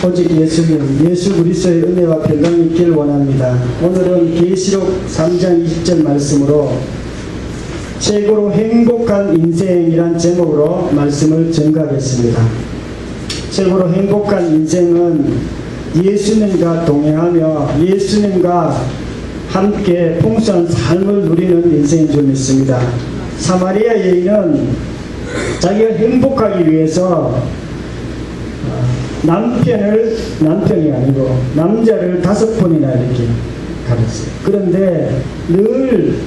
오직 예수님, 예수 그리스도의 은혜와 평강이 있길 원합니다. 오늘은 계시록 3장 20절 말씀으로 최고로 행복한 인생이란 제목으로 말씀을 전가하겠습니다. 최고로 행복한 인생은 예수님과 동행하며 예수님과 함께 풍성한 삶을 누리는 인생인 줄 믿습니다. 사마리아 여인은 자기가 행복하기 위해서 남편이 아니고 남자를 5번이나 이렇게 가졌어요. 그런데 늘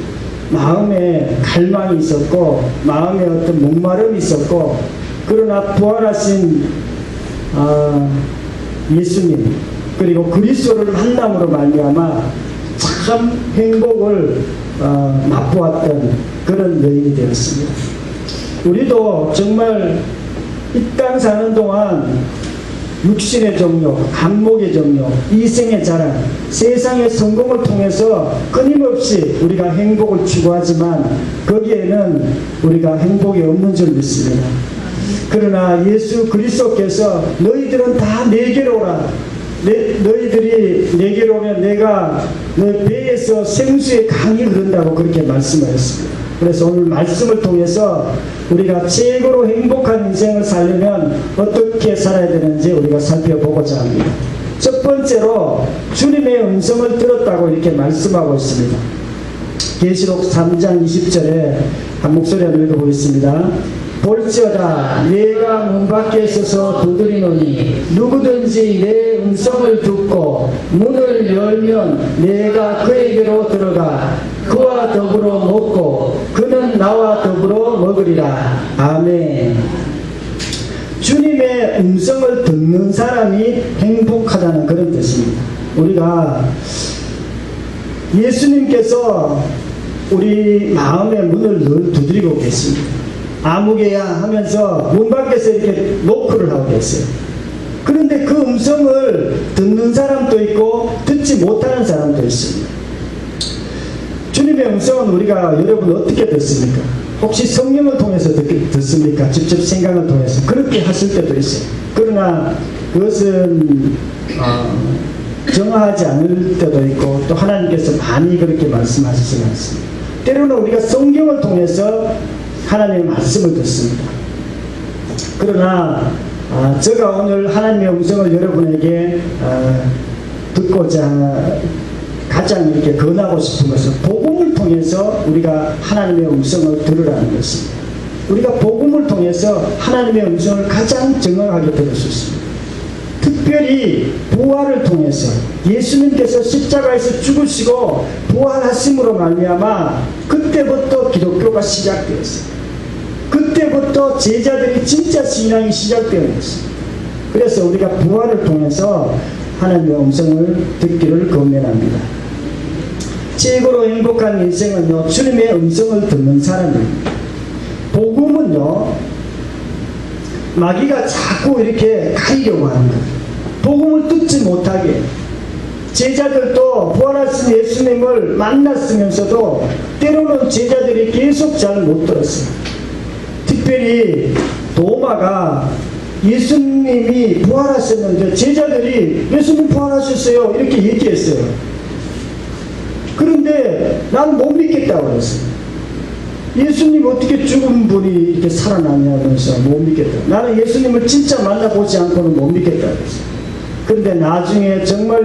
마음에 갈망이 있었고 마음에 어떤 목마름이 있었고, 그러나 부활하신 예수님 그리고 그리스도를 만남으로 말미암아 참 행복을 맛보았던 그런 여인이 되었습니다. 우리도 정말 이 땅 사는 동안 육신의 정욕, 안목의 정욕, 이생의 자랑, 세상의 성공을 통해서 끊임없이 우리가 행복을 추구하지만 거기에는 우리가 행복이 없는 줄 믿습니다. 그러나 예수 그리스도께서 너희들은 다 내게로 오라, 너희들이 내게로 오면 내가 너희 배에서 생수의 강이 흐른다고 그렇게 말씀하셨습니다. 그래서 오늘 말씀을 통해서 우리가 최고로 행복한 인생을 살려면 어떻게 살아야 되는지 우리가 살펴보고자 합니다. 첫 번째로 주님의 음성을 들었다고 이렇게 말씀하고 있습니다. 계시록 3장 20절에 한 목소리 한번 읽어보겠습니다. 볼지어다 내가 문 밖에 서서 두드리노니 누구든지 내 음성을 듣고 문을 열면 내가 그에게로 들어가 그와 더불어 먹고 그는 나와 더불어 먹으리라. 아멘. 주님의 음성을 듣는 사람이 행복하다는 그런 뜻입니다. 우리가 예수님께서 우리 마음의 문을 늘 두드리고 계십니다. 아무개야 하면서 문 밖에서 이렇게 노크를 하고 계세요. 그런데 그 음성을 듣는 사람도 있고 듣지 못하는 사람도 있습니다. 주님의 음성은 우리가 여러분 어떻게 듣습니까? 혹시 성령을 통해서 듣습니까? 직접 생각을 통해서 그렇게 하실 때도 있어요. 그러나 그것은 정하지 않을 때도 있고 또 하나님께서 많이 그렇게 말씀하시지 않습니다. 때로는 우리가 성경을 통해서 하나님의 말씀을 듣습니다. 그러나 제가 오늘 하나님의 음성을 여러분에게 듣고자 가장 이렇게 권하고 싶은 것은 복음을 통해서 우리가 하나님의 음성을 들으라는 것입니다. 우리가 복음을 통해서 하나님의 음성을 가장 정확하게 들을 수 있습니다. 특별히 부활을 통해서 예수님께서 십자가에서 죽으시고 부활하심으로 말미암아 그때부터 기독교가 시작되었어요. 그때부터 제자들이 진짜 신앙이 시작되었습니다. 그래서 우리가 부활을 통해서 하나님의 음성을 듣기를 권면합니다. 최고로 행복한 인생은요, 주님의 음성을 듣는 사람입니다. 복음은요, 마귀가 자꾸 이렇게 가리려고 하는 거예요. 복음을 듣지 못하게. 제자들도 부활하신 예수님을 만났으면서도 때로는 제자들이 계속 잘 못 들었어요. 특별히 도마가 예수님이 부활하셨는데 제자들이 예수님 부활하셨어요 이렇게 얘기했어요. 그런데 나는 못 믿겠다고 그랬어요. 예수님 어떻게 죽은 분이 이렇게 살아나냐면서 못 믿겠다. 나는 예수님을 진짜 만나보지 않고는 못 믿겠다고 그랬어요. 그런데 나중에 정말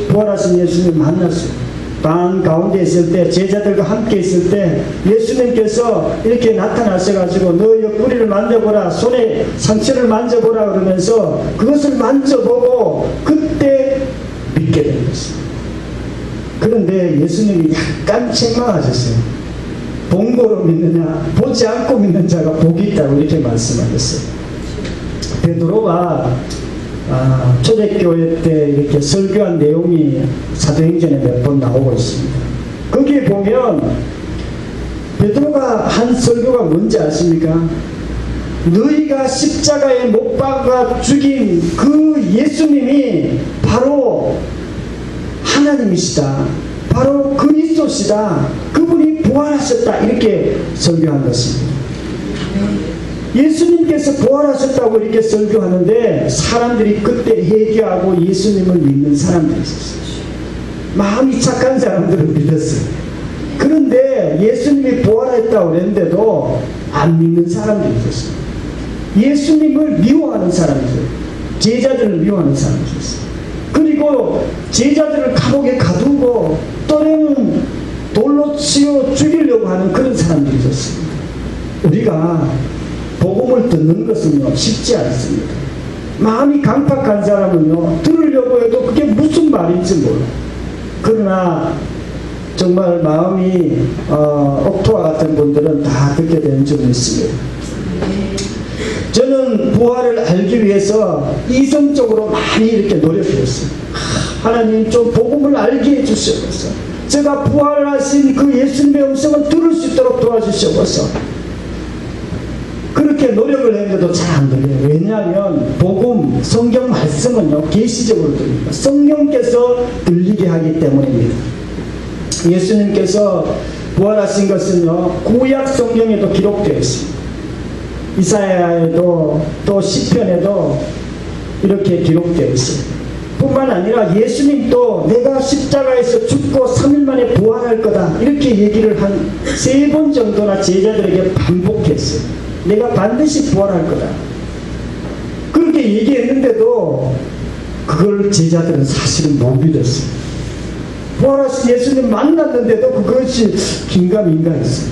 부활하신 예수님 만났어요. 방 가운데 있을 때 제자들과 함께 있을 때 예수님께서 이렇게 나타나셔가지고 너 옆구리를 만져보라, 손에 상처를 만져보라 그러면서 그것을 만져보고 그때 믿게 된 것입니다. 그런데 예수님이 약간 책망하셨어요. 본고로 믿느냐 보지 않고 믿는 자가 복이 있다고 이렇게 말씀하셨어요. 베드로가 초대교회 때 이렇게 설교한 내용이 사도행전에 몇 번 나오고 있습니다. 거기에 보면 베드로가 한 설교가 뭔지 아십니까? 너희가 십자가에 못 박아 죽인 그 예수님이 바로 하나님이시다. 바로 그리스도시다. 그분이 부활하셨다. 이렇게 설교한 것입니다. 예수님께서 부활하셨다고 이렇게 설교하는데 사람들이 그때 회개하고 예수님을 믿는 사람들이 있었어요. 마음이 착한 사람들은 믿었어요. 그런데 예수님이 부활했다고 그랬는데도 안 믿는 사람들이 있었어요. 예수님을 미워하는 사람이 있어요. 제자들을 미워하는 사람이 있었어요. 그리고 제자들을 감옥에 가두고 또는 돌로 치어 죽이려고 하는 그런 사람들이 있었습니다. 우리가 복음을 듣는 것은요 쉽지 않습니다. 마음이 강팍한 사람은요 들으려고 해도 그게 무슨 말인지 몰라요. 그러나 정말 마음이 옥토와 같은 분들은 다 듣게 되는 점이 있습니다. 저는 부활을 알기 위해서 이성적으로 많이 이렇게 노력했어요. 하나님 좀 복음을 알게 해주시옵소서. 제가 부활하신 그 예수님의 음성을 들을 수 있도록 도와주시옵소서. 그렇게 노력을 했는데도 잘 안 들려요. 왜냐하면 복음, 성경 말씀은요 계시적으로 들립니다. 성령께서 들리게 하기 때문입니다. 예수님께서 부활하신 것은요 구약 성경에도 기록되어 있습니다. 이사야에도 또 시편에도 이렇게 기록되어 있어요. 뿐만 아니라 예수님도 내가 십자가에서 죽고 3일 만에 부활할 거다 이렇게 얘기를 한 3번 정도나 제자들에게 반복했어요. 내가 반드시 부활할 거다 그렇게 얘기했는데도 그걸 제자들은 사실은 못 믿었어요. 부활하신 예수님 만났는데도 그것이 긴가민가 했어요.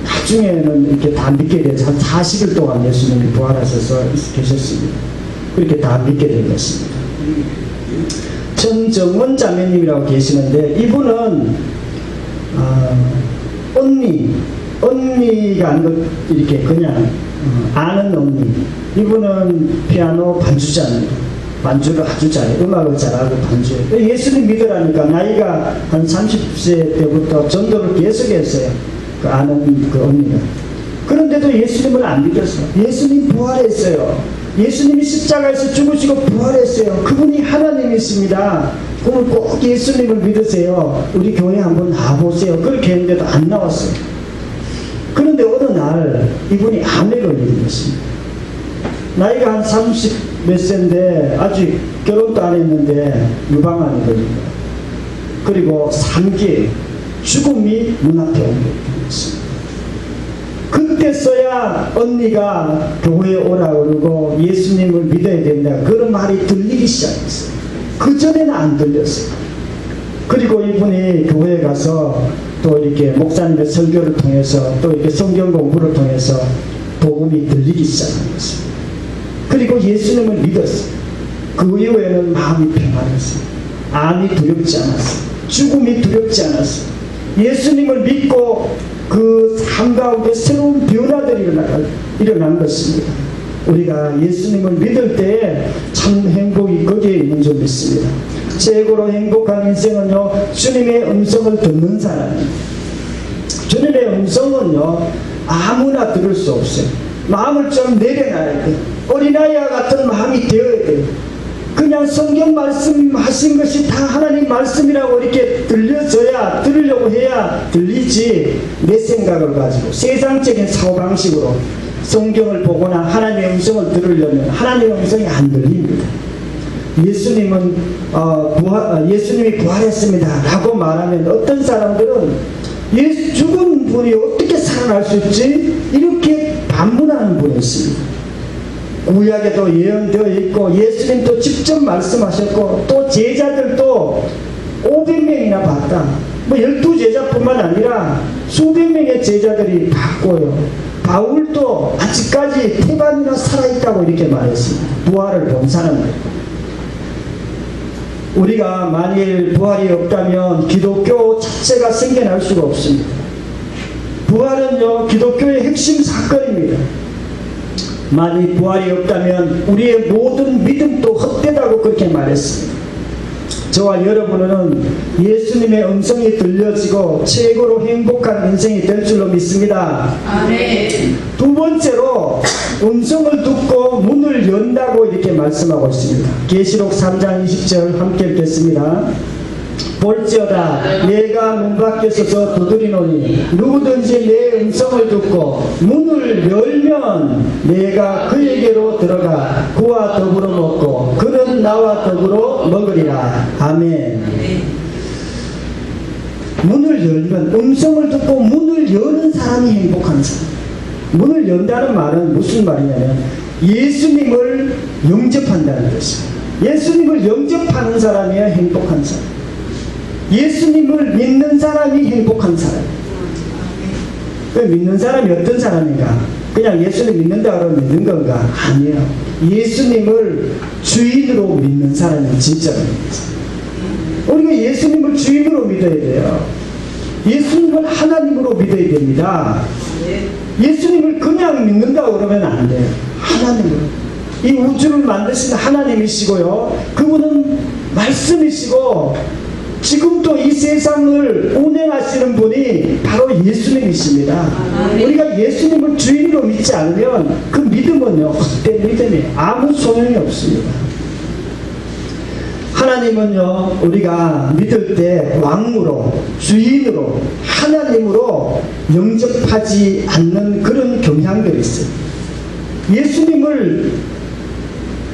나중에는 이렇게 다 믿게 돼서 한 40일 동안 예수님이 부활하셔서 계셨습니다. 그렇게 다 믿게 된 것입니다. 전정원 자매님이라고 계시는데 이분은 언니가 아니고 이렇게 그냥 아는 언니. 이분은 피아노 반주자입니다. 반주를 아주 잘해요. 음악을 잘하고 반주해요. 예수님 믿으라니까 나이가 한 30세 때부터 전도를 계속했어요. 그 아는 그 언니가. 그런데도 예수님을 안 믿었어요. 예수님 부활했어요. 예수님이 십자가에서 죽으시고 부활했어요. 그분이 하나님이십니다. 그러면 꼭 예수님을 믿으세요. 우리 교회 한번 나와보세요. 그렇게 했는데도 안 나왔어요. 그런데 어느 날 이분이 암에 걸린 것입니다. 나이가 한 30 몇 세인데 아직 결혼도 안 했는데 유방암이 걸린 거예요. 그리고 3기 죽음이 눈앞에 온 것입니다. 그때서야 언니가 교회에 오라 그러고 예수님을 믿어야 된다 그런 말이 들리기 시작했어요. 그전에는 안 들렸어요. 그리고 이분이 교회에 가서 또 이렇게 목사님의 설교를 통해서 또 이렇게 성경 공부를 통해서 복음이 들리기 시작한 것입니다. 그리고 예수님을 믿었어요. 그 이후에는 마음이 평안했어요. 암이 두렵지 않았어요. 죽음이 두렵지 않았어요. 예수님을 믿고 그 삶 가운데 새로운 변화들이 일어난 것입니다. 우리가 예수님을 믿을 때에 참 행복이 거기에 있는 줄 믿습니다. 최고로 행복한 인생은요 주님의 음성을 듣는 사람입니다. 주님의 음성은요 아무나 들을 수 없어요. 마음을 좀 내려놔야 돼요. 어린아이와 같은 마음이 되어야 돼요. 그냥 성경 말씀하신 것이 다 하나님 말씀이라고 이렇게 들려져야 들으려고 해야 들리지 내 생각을 가지고 세상적인 사고방식으로 성경을 보거나 하나님의 음성을 들으려면 하나님의 음성이 안 들립니다. 예수님은 예수님이 부활했습니다 라고 말하면 어떤 사람들은 죽은 분이 어떻게 살아날 수 있지? 이렇게 반문하는 분이 있습니다. 구약에도 예언되어 있고 예수님도 직접 말씀하셨고 또 제자들도 500명이나 봤다. 뭐 12제자뿐만 아니라 수백 명의 제자들이 봤고요. 바울도 아직까지 태반이나 살아있다고 이렇게 말했습니다. 부활을 본 사람들. 우리가 만일 부활이 없다면 기독교 자체가 생겨날 수가 없습니다. 부활은요 기독교의 핵심 사건입니다. 만일 부활이 없다면 우리의 모든 믿음도 헛되다고 그렇게 말했습니다. 저와 여러분은 예수님의 음성이 들려지고 최고로 행복한 인생이 될 줄로 믿습니다. 아멘. 두 번째로 음성을 듣고 문을 연다고 이렇게 말씀하고 있습니다. 계시록 3장 20절 함께 읽겠습니다. 볼지어다 내가 문 밖에 서서 두드리노니 누구든지 내 음성을 듣고 문을 열면 내가 그에게로 들어가 그와 더불어 먹고 그는 나와 더불어 먹으리라. 아멘. 문을 열면, 음성을 듣고 문을 여는 사람이 행복한 사람. 문을 연다는 말은 무슨 말이냐면 예수님을 영접한다는 뜻이에요. 예수님을 영접하는 사람이야 행복한 사람. 예수님을 믿는 사람이 행복한 사람. 그 믿는 사람이 어떤 사람인가? 그냥 예수님 믿는다 그러면 믿는 건가? 아니에요. 예수님을 주인으로 믿는 사람이 진짜 믿는 사람. 우리가 예수님을 주인으로 믿어야 돼요. 예수님을 하나님으로 믿어야 됩니다. 예수님을 그냥 믿는다고 그러면 안 돼요. 하나님으로. 이 우주를 만드신 하나님이시고요. 그분은 말씀이시고 지금도 이 세상을 운행하시는 분이 바로 예수님이십니다. 우리가 예수님을 주인으로 믿지 않으면 그 믿음은요, 헛된 믿음이에요. 아무 소용이 없습니다. 하나님은요, 우리가 믿을 때 왕으로, 주인으로, 하나님으로 영접하지 않는 그런 경향들이 있어요. 예수님을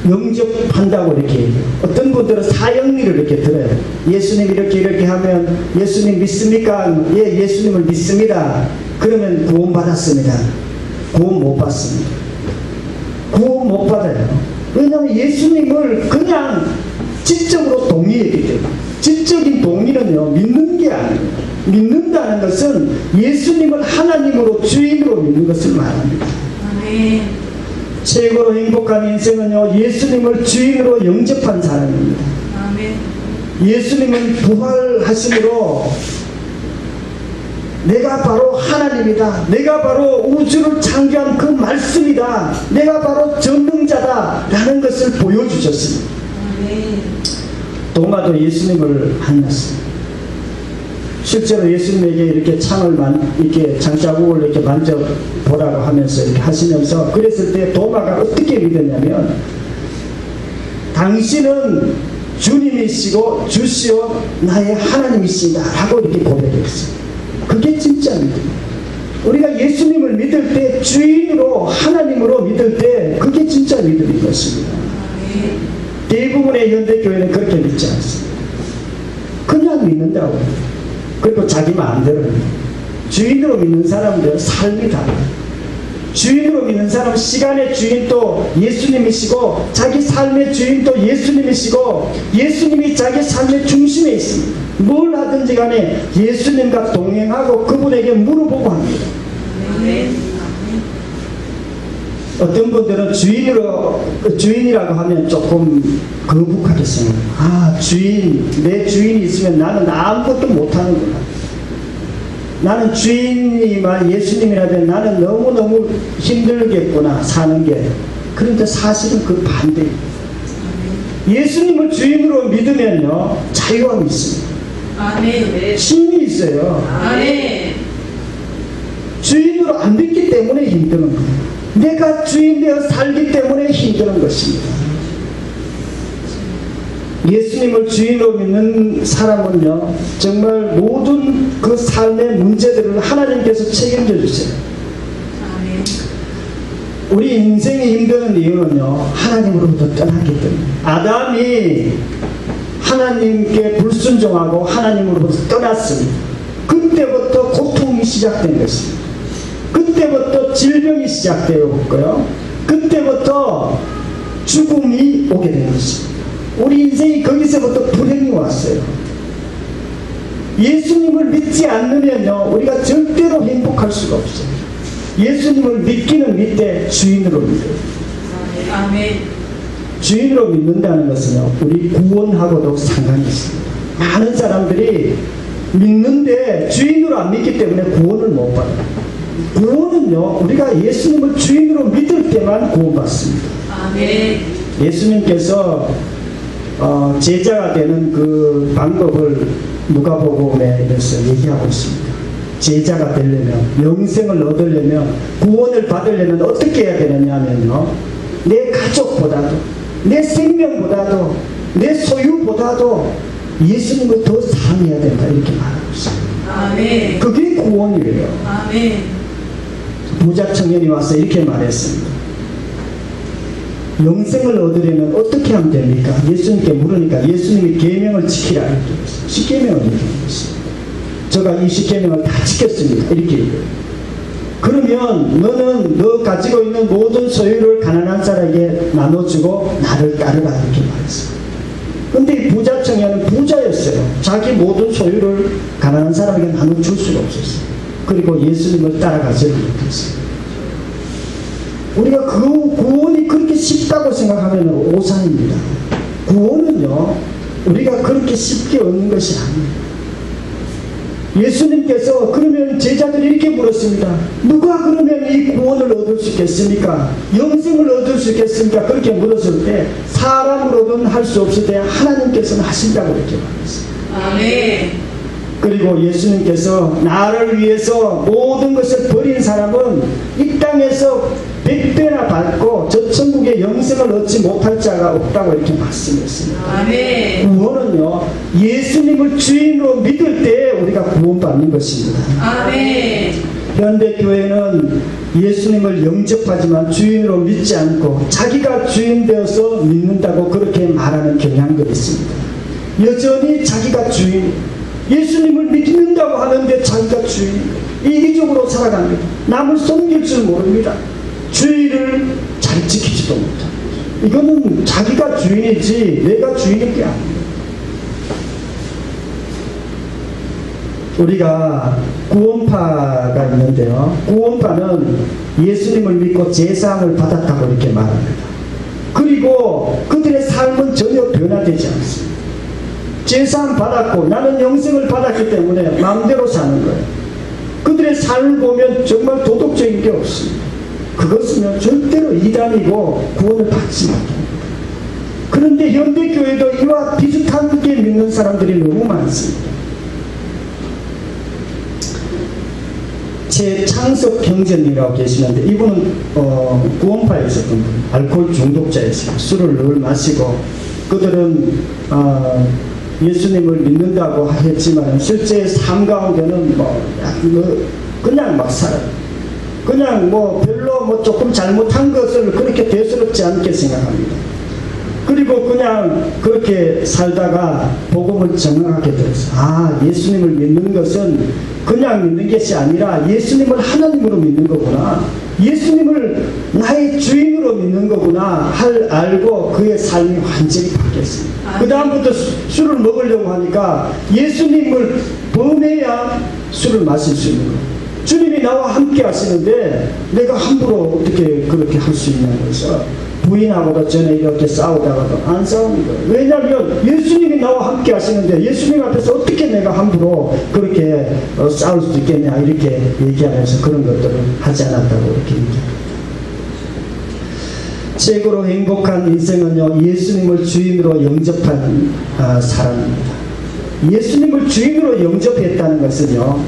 영접한다고 이렇게 얘기해요. 어떤 분들은 사형리를 이렇게 들어요. 예수님 이렇게 하면 예수님 믿습니까? 예, 예수님을 믿습니다. 그러면 구원 받았습니다. 구원 못 받습니다. 구원 못 받아요. 왜냐하면 예수님을 그냥 지적으로 동의했기 때문에. 지적인 동의는요, 믿는 게 아니에요. 믿는다는 것은 예수님을 하나님으로 주인으로 믿는 것을 말합니다. 아멘. 최고로 행복한 인생은요, 예수님을 주인으로 영접한 사람입니다. 아멘. 예수님은 부활하심으로 내가 바로 하나님이다. 내가 바로 우주를 창조한 그 말씀이다. 내가 바로 전능자다. 라는 것을 보여주셨습니다. 아멘. 도마도 예수님을 만났습니다. 실제로 예수님에게 이렇게 창을 이렇게 장자국을 이렇게 만져보라고 하면서 이렇게 하시면서 그랬을 때 도마가 어떻게 믿었냐면 당신은 주님이시고 주시오 나의 하나님이시다 라고 이렇게 고백했어요. 그게 진짜 믿음이에요. 우리가 예수님을 믿을 때 주인으로 하나님으로 믿을 때 그게 진짜 믿음인 것입니다. 대부분의 현대교회는 그렇게 믿지 않습니다. 그냥 믿는다고 해요. 그리고 자기 마음대로 주인으로 믿는 사람들은 삶이 달라요. 주인으로 믿는 사람은 시간의 주인도 예수님이시고 자기 삶의 주인도 예수님이시고 예수님이 자기 삶의 중심에 있습니다. 뭘 하든지 간에 예수님과 동행하고 그분에게 물어보고 합니다. 어떤 분들은 주인이라고 하면 조금 거북하겠습니다. 아, 주인, 내 주인이 있으면 나는 아무것도 못하는구나. 나는 주인이만 예수님이라면 나는 너무너무 힘들겠구나, 사는 게. 그런데 사실은 그 반대입니다. 예수님을 주인으로 믿으면요, 자유함이 있습니다. 힘이 있어요. 주인으로 안 믿기 때문에 힘드는 거예요. 내가 주인 되어 살기 때문에 힘드는 것입니다. 예수님을 주인으로 믿는 사람은요, 정말 모든 그 삶의 문제들을 하나님께서 책임져 주세요. 우리 인생이 힘드는 이유는요, 하나님으로부터 떠났기 때문에. 아담이 하나님께 불순종하고 하나님으로부터 떠났습니다. 그때부터 고통이 시작된 것입니다. 그때부터 질병이 시작되었고요. 그때부터 죽음이 오게 된 것입니다. 우리 인생이 거기서부터 불행이 왔어요. 예수님을 믿지 않으면요, 우리가 절대로 행복할 수가 없어요. 예수님을 믿기는 믿되 주인으로 믿어요. 아멘. 주인으로 믿는다는 것은요, 우리 구원하고도 상관이 있습니다. 많은 사람들이 믿는데 주인으로 안 믿기 때문에 구원을 못 받아요. 구원은요, 우리가 예수님을 주인으로 믿을 때만 구원받습니다. 아멘. 예수님께서 제자가 되는 그 방법을 누가복음에서 얘기하고 있습니다. 제자가 되려면, 영생을 얻으려면, 구원을 받으려면 어떻게 해야 되느냐 하면요, 내 가족보다도, 내 생명보다도, 내 소유보다도 예수님을 더 사랑해야 된다 이렇게 말하고 있습니다. 아멘. 그게 구원이에요. 아멘. 부자 청년이 와서 이렇게 말했습니다. 영생을 얻으려면 어떻게 하면 됩니까? 예수님께 물으니까 예수님이 계명을 지키라 이렇게 했어요. 10계명을 이렇게 했습니다. 제가 이 10계명을 다 지켰습니다. 이렇게 얘기해요. 그러면 너는 너 가지고 있는 모든 소유를 가난한 사람에게 나눠주고 나를 따르라 이렇게 말했어요. 근데 이 부자 청년은 부자였어요. 자기 모든 소유를 가난한 사람에게 나눠줄 수가 없었어요. 그리고 예수님을 따라가지 못했어요. 우리가 그 구원이 그렇게 쉽다고 생각하면 오산입니다. 구원은요, 우리가 그렇게 쉽게 얻는 것이 아니에요. 예수님께서 그러면 제자들이 이렇게 물었습니다. 누가 그러면 이 구원을 얻을 수 있겠습니까? 영생을 얻을 수 있겠습니까? 그렇게 물었을 때 사람으로는 할 수 없을 때 하나님께서는 하신다고 이렇게 말했어요. 아멘. 그리고 예수님께서 나를 위해서 모든 것을 버린 사람은 이 땅에서 100배나 받고 저 천국의 영생을 얻지 못할 자가 없다고 이렇게 말씀했습니다. 아멘. 구원은요, 예수님을 주인으로 믿을 때 우리가 구원받는 것입니다. 아멘. 현대교회는 예수님을 영접하지만 주인으로 믿지 않고 자기가 주인 되어서 믿는다고 그렇게 말하는 경향도 있습니다. 여전히 자기가 주인, 예수님을 믿는다고 하는데 자기가 주인, 이기적으로 살아갑니다. 남을 섬길 줄 모릅니다. 주의를 잘 지키지도 못합니다. 이거는 자기가 주인이지 내가 주인인 게 아닙니다. 우리가 구원파가 있는데요, 구원파는 예수님을 믿고 제사함을 받았다고 이렇게 말합니다. 그리고 그들의 삶은 전혀 변화되지 않습니다. 제사함 받았고 나는 영생을 받았기 때문에 마음대로 사는 거예요. 그들의 삶을 보면 정말 도덕적인 게 없습니다. 그것은 절대로 이단이고 구원을 받지 못합니다. 그런데 현대교회도 이와 비슷하게 믿는 사람들이 너무 많습니다. 최창석 형제님이라고 계시는데 이분은 구원파에 있었던 분, 알코올 중독자였어요. 술을 늘 마시고 그들은 예수님을 믿는다고 했지만 실제 삶 가운데는 그냥 막 살아요. 그냥 별로 조금 잘못한 것을 그렇게 대수롭지 않게 생각합니다. 그리고 그냥 그렇게 살다가 복음을 정확하게 들었어요. 예수님을 믿는 것은 그냥 믿는 것이 아니라 예수님을 하나님으로 믿는 거구나, 예수님을 나의 주인으로 믿는 거구나 알고 그의 삶이 완전히 바뀌었습니다. 그 다음부터 술을 먹으려고 하니까 예수님을 범해야 술을 마실 수 있는 거예요. 주님이 나와 함께 하시는데 내가 함부로 어떻게 그렇게 할 수 있냐고 해서 부인하고도 전에 이렇게 싸우다가도 안 싸우는 거예요. 왜냐하면 예수님이 나와 함께 하시는데 예수님 앞에서 어떻게 내가 함부로 그렇게 싸울 수 있겠냐 이렇게 얘기하면서 그런 것들을 하지 않았다고 이렇게 얘기합니다. 최고로 행복한 인생은요, 예수님을 주인으로 영접하는 사람입니다. 예수님을 주인으로 영접했다는 것은요,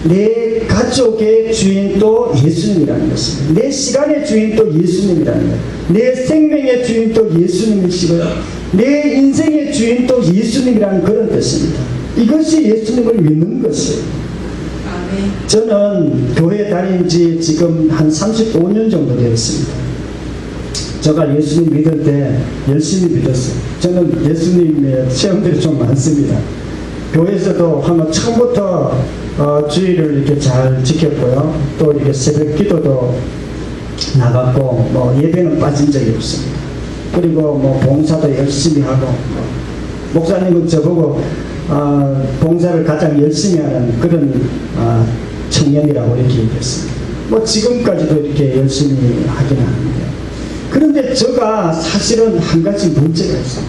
내 가족의 주인도 예수님이라는 것입니다. 내 시간의 주인도 예수님이라는 거예요. 내 생명의 주인도 예수님이시고요, 내 인생의 주인도 예수님이라는 그런 뜻입니다. 이것이 예수님을 믿는 것이에요. 저는 교회 다닌 지 지금 한 35년 정도 되었습니다. 제가 예수님 믿을 때 열심히 믿었어요. 저는 예수님의 체험들이 좀 많습니다. 교회에서도 한번 처음부터 주의를 이렇게 잘 지켰고요. 또 이렇게 새벽 기도도 나갔고, 예배는 빠진 적이 없습니다. 그리고 봉사도 열심히 하고, 목사님은 저보고, 봉사를 가장 열심히 하는 그런, 청년이라고 이렇게 얘기했습니다. 지금까지도 이렇게 열심히 하긴 하는데. 그런데 제가 사실은 한 가지 문제가 있어요.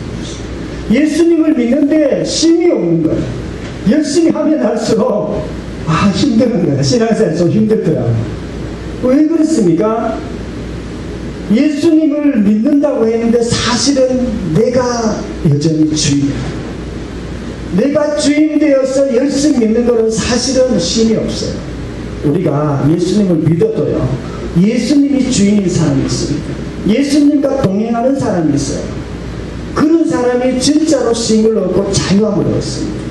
예수님을 믿는데 힘이 없는 거예요. 열심히 하면 할수록 힘드는 거예요. 신앙생활이 좀 힘들더라고요. 왜 그렇습니까? 예수님을 믿는다고 했는데 사실은 내가 여전히 주인이에요. 내가 주인 되어서 열심히 믿는 것은 사실은 힘이 없어요. 우리가 예수님을 믿어도요, 예수님이 주인인 사람이 있습니다. 예수님과 동행하는 사람이 있어요. 그런 사람이 진짜로 쉼을 얻고 자유함을 얻습니다.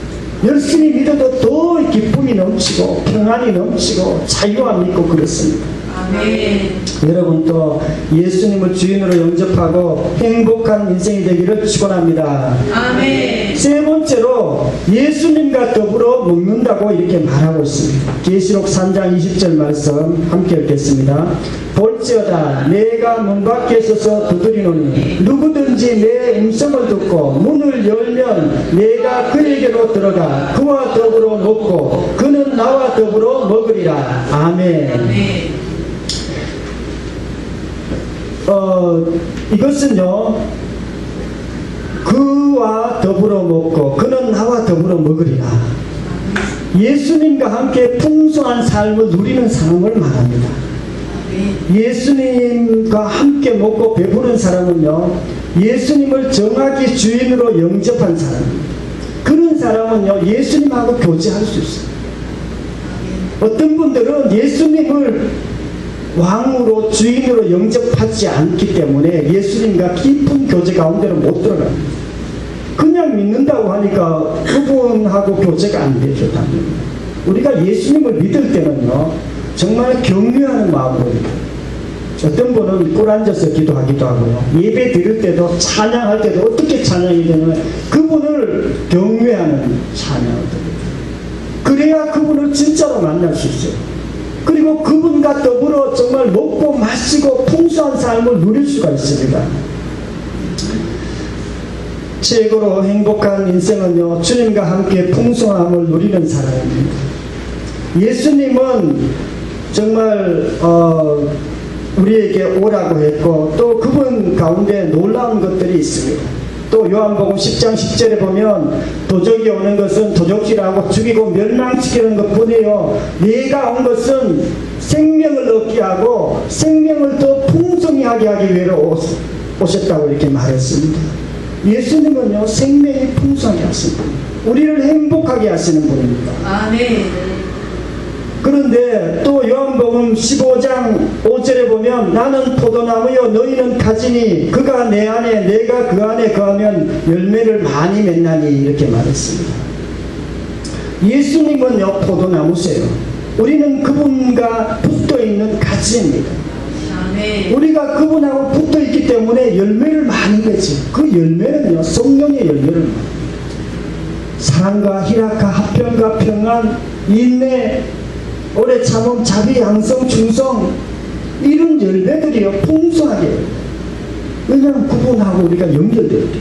열심히 믿어도 더 기쁨이 넘치고 평안이 넘치고 자유함이 있고 그렇습니다. 아멘. 여러분 또 예수님을 주인으로 영접하고 행복한 인생이 되기를 축원합니다. 아멘. 세 번째로 예수님과 더불어 먹는다고 이렇게 말하고 있습니다. 계시록 3장 20절 말씀 함께 읽겠습니다. 볼지어다 내가 문 밖에 서서 두드리노니 누구든지 내 음성을 듣고 문을 열면 내가 그에게로 들어가 그와 더불어 먹고 그는 나와 더불어 먹으리라. 아멘. 아멘. 이것은요, 그와 더불어 먹고 그는 나와 더불어 먹으리라. 예수님과 함께 풍성한 삶을 누리는 사람을 말합니다. 예수님과 함께 먹고 배부른 사람은요, 예수님을 정확히 주인으로 영접한 사람입니다. 그런 사람은요, 예수님하고 교제할 수 있어요. 어떤 분들은 예수님을 왕으로 주인으로 영접하지 않기 때문에 예수님과 깊은 교제 가운데로 못 들어갑니다. 그냥 믿는다고 하니까 그분하고 교제가 안 되죠. 당연히. 우리가 예수님을 믿을 때는요, 정말 경외하는 마음으로 믿어요. 어떤 분은 꿇 앉아서 기도하기도 하고요, 예배 드릴 때도 찬양할 때도 어떻게 찬양이 되냐면 그분을 경외하는 찬양을 드립니다. 그래야 그분을 진짜로 만날 수 있어요. 그리고 그분과 더불어 정말 먹고 마시고 풍성한 삶을 누릴 수가 있습니다. 최고로 행복한 인생은요, 주님과 함께 풍성함을 누리는 사람입니다. 예수님은 정말 우리에게 오라고 했고 또 그분 가운데 놀라운 것들이 있습니다. 또 요한복음 10장 10절에 보면 도적이 오는 것은 도적질하고 죽이고 멸망시키는 것뿐이요 내가 온 것은 생명을 얻게 하고 생명을 더 풍성히 하게 하기 위해서 오셨다고 이렇게 말했습니다. 예수님은요 생명이 풍성하게 하시는 분입니다. 우리를 행복하게 하시는 분입니다. 아멘. 그런데 또 요한복음 15장 5절에 보면 나는 포도나무요 너희는 가지니 그가 내 안에 내가 그 안에 거하면 열매를 많이 맺나니 이렇게 말했습니다. 예수님은요 포도나무세요. 우리는 그분과 붙어있는 가지입니다. 아멘. 우리가 그분하고 붙어있기 때문에 열매를 많이 맺지. 그 열매는요 성령의 열매를 사랑과 희락과 화평과 평안 인내 오래 참음, 자비, 양성, 충성 이런 열매들이요 풍성하게. 왜냐하면 그분하고 우리가 연결되어 있기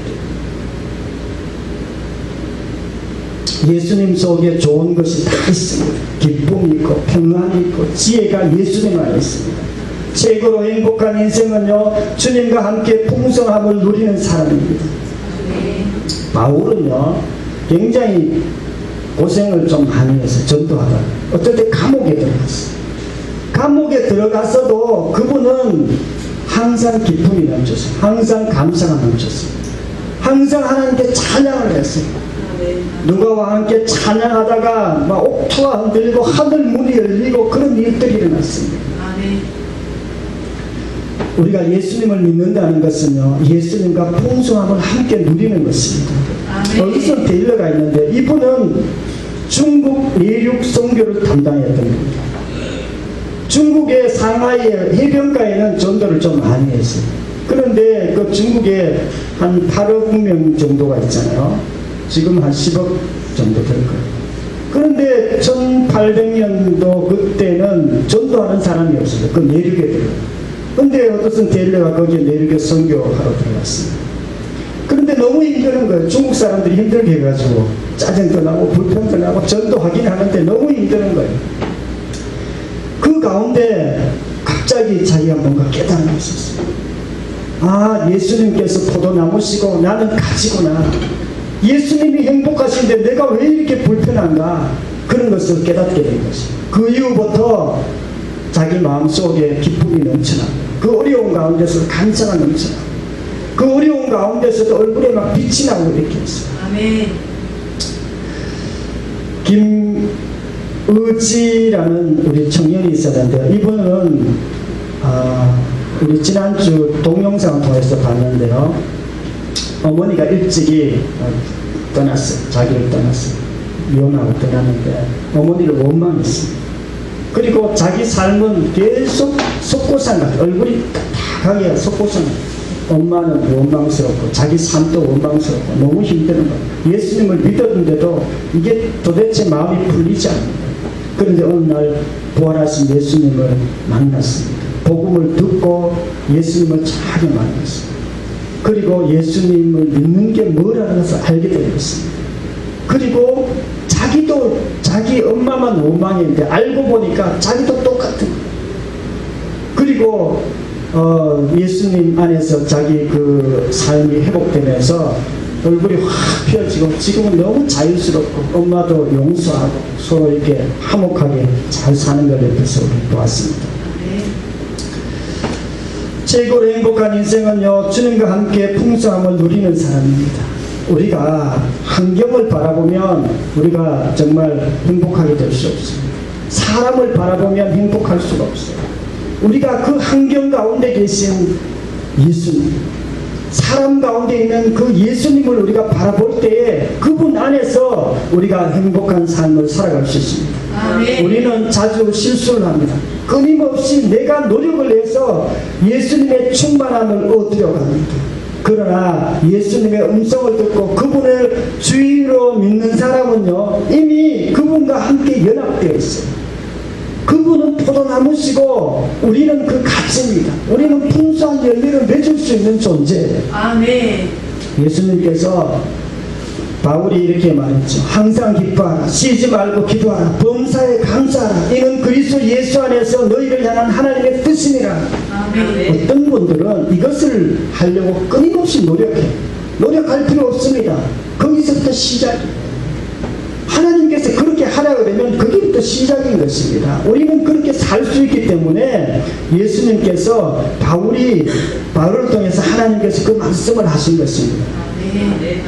때문에. 예수님 속에 좋은 것이 다 있습니다. 기쁨이 있고 평안이 있고 지혜가 예수님 안에 있습니다. 최고로 행복한 인생은요 주님과 함께 풍성함을 누리는 사람입니다. 바울은요 굉장히 고생을 좀 많이 해서 전도하다가 어떨 때 감옥에 들어갔어요. 감옥에 들어갔어도 그분은 항상 기쁨이 넘쳤어요. 항상 감사가 넘쳤어요. 항상 하나님께 찬양을 했어요. 누가와 함께 찬양하다가 막 옥토가 흔들리고 하늘 문이 열리고 그런 일들이 일어났습니다. 우리가 예수님을 믿는다는 것은요 예수님과 풍성함을 함께 누리는 것입니다. 어디서 데일러가 있는데 이분은 중국 내륙 선교를 담당했던 겁니다. 중국의 상하이 해변가에는 전도를 좀 많이 했어요. 그런데 그 중국에 한 8억 명 정도가 있잖아요. 지금 한 10억 정도 될 거예요. 그런데 1800년도 그때는 전도하는 사람이 없어요. 그 내륙에 들어가요. 근데 어떤 데일러가 거기에 내륙에 선교하러 들어갔습니다. 그런데 너무 힘드는 거예요. 중국 사람들이 힘들게 해가지고 짜증도 나고 불평도 나고 전도하긴 하는데 너무 힘드는 거예요. 그 가운데 갑자기 자기가 뭔가 깨달음이 있었어요. 아 예수님께서 포도나무시고 나는 가지구나. 예수님이 행복하신데 내가 왜 이렇게 불편한가. 그런 것을 깨닫게 된 것이에요. 그 이후부터 자기 마음속에 기쁨이 넘쳐나고 그 어려운 가운데서 감사가 넘쳐나고 그 어려운 가운데서도 얼굴에 막 빛이 나고 이렇게 했어요. 아멘. 김의지라는 우리 청년이 있었는데요. 이분은 우리 지난주 동영상을 통해서 봤는데요. 어머니가 일찍이 떠났어요. 자기를 떠났어요. 이혼하고 떠났는데 어머니를 원망했습니다. 그리고 자기 삶은 계속 속고상 같아요. 얼굴이 딱딱하게 속고상 같아요. 엄마는 원망스럽고 자기 삶도 원망스럽고 너무 힘드는 거예요. 예수님을 믿었는데도 이게 도대체 마음이 풀리지 않는다. 그런데 어느 날 부활하신 예수님을 만났습니다. 복음을 듣고 예수님을 잘 만났습니다. 그리고 예수님을 믿는 게 뭐라는 것을 알게 되었습니다. 그리고 자기도 자기 엄마만 원망했는데 알고 보니까 자기도 똑같은 거예요. 그리고 예수님 안에서 자기 그 삶이 회복되면서 얼굴이 확 펴지고 지금은 너무 자유스럽고 엄마도 용서하고 서로 이렇게 화목하게 잘 사는 걸 옆에서 우리 보았습니다. 최고로 행복한 인생은요, 주님과 함께 풍성함을 누리는 사람입니다. 우리가 환경을 바라보면 우리가 정말 행복하게 될 수 없습니다. 사람을 바라보면 행복할 수가 없어요. 우리가 그 환경 가운데 계신 예수님, 사람 가운데 있는 그 예수님을 우리가 바라볼 때에 그분 안에서 우리가 행복한 삶을 살아갈 수 있습니다. 아멘. 우리는 자주 실수를 합니다. 끊임없이 내가 노력을 해서 예수님의 충만함을 얻으려고 합니다. 그러나 예수님의 음성을 듣고 그분을 주인으로 믿는 사람은요, 이미 그분과 함께 연합되어 있어요. 그분은 포도나무시고 우리는 그 가지입니다. 우리는 풍성한 열매를 맺을 수 있는 존재예요. 아멘. 예수님께서 바울이 이렇게 말했죠. 항상 기뻐하라. 쉬지 말고 기도하라. 범사에 감사하라. 이는 그리스도 예수 안에서 너희를 향한 하나님의 뜻이니라. 아멘. 어떤 분들은 이것을 하려고 끊임없이 노력할 필요 없습니다. 거기서부터 시작이에요. 하나님께서 그렇게 하라고 되면 거기부터 시작인 것입니다. 우리는 그렇게 살 수 있기 때문에 예수님께서 바울을 통해서 하나님께서 그 말씀을 하신 것입니다. 아멘.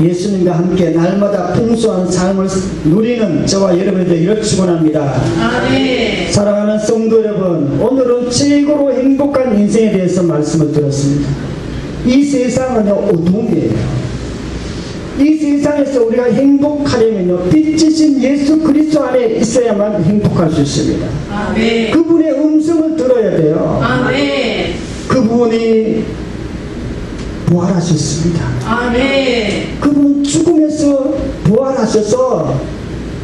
예수님과 함께 날마다 풍성한 삶을 누리는 저와 여러분들 이를 축원합니다. 아멘. 사랑하는 성도 여러분, 오늘은 최고로 행복한 인생에 대해서 말씀을 드렸습니다. 이 세상은 어둠이에요. 이 세상에서 우리가 행복하려면요, 빛이신 예수 그리스도 안에 있어야만 행복할 수 있습니다. 아멘. 그분의 음성을 들어야 돼요. 아멘. 그분이 부활하셨습니다. 아멘. 그분은 죽음에서 부활하셔서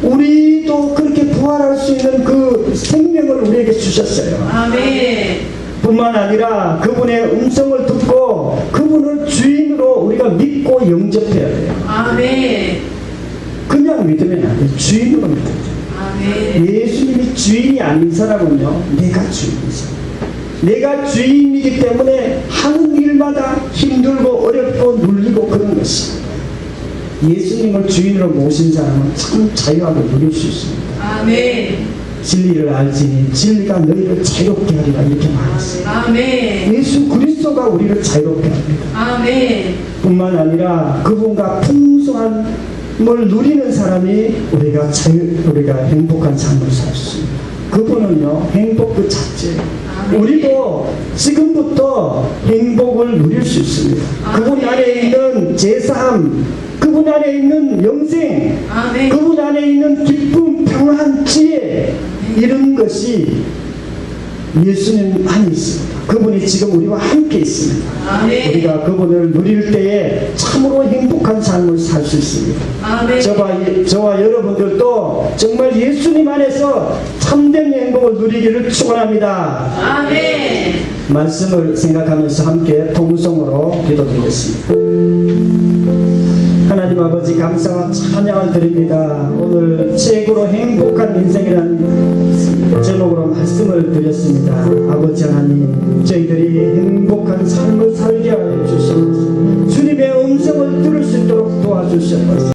우리도 그렇게 부활할 수 있는 그 생명을 우리에게 주셨어요. 아멘. 뿐만 아니라 그분의 음성을 듣고 그분을 주인으로 우리가 믿고 영접해야 돼요. 아멘. 그냥 믿으면 안 돼요. 주인으로 믿어야 돼요. 아멘. 예수님이 주인이 아닌 사람은요, 내가 주인이죠. 내가 주인이기 때문에 하는 일마다 힘들고 어렵고 눌리고 그런 것입니다. 예수님을 주인으로 모신 사람은 참 자유하게 누릴 수 있습니다. 아멘. 진리를 알지니 진리가 너희를 자유롭게 하리라 이렇게 말했어요. 아멘. 예수 그리스도가 우리를 자유롭게 합니다. 아멘. 뿐만 아니라 그분과 풍성함을 누리는 사람이 우리가 행복한 삶을 살 수 있습니다. 그분은요, 행복 그 자체예요. 우리도 지금부터 행복을 누릴 수 있습니다. 그분 안에 있는 제사함, 그분 안에 있는 영생, 아멘. 그분 안에 있는 기쁨, 평안, 지혜, 이런 것이 예수님 안에 있습니다. 그분이 지금 우리와 함께 있습니다. 아멘. 우리가 그분을 누릴 때에 참으로 행복한 삶을 살 수 있습니다. 아멘. 저와 여러분들도 정말 예수님 안에서 참된 행복을 누리기를 축원합니다. 아멘. 말씀을 생각하면서 함께 통성으로 기도드리겠습니다. 하나님 아버지, 감사와 찬양을 드립니다. 오늘 최고로 행복한 인생이라는 제목으로 말씀을 드렸습니다. 아버지 하나님, 저희들이 행복한 삶을 살게 하여 주시옵소서. 주님의 음성을 들을 수 있도록 도와주시옵소서.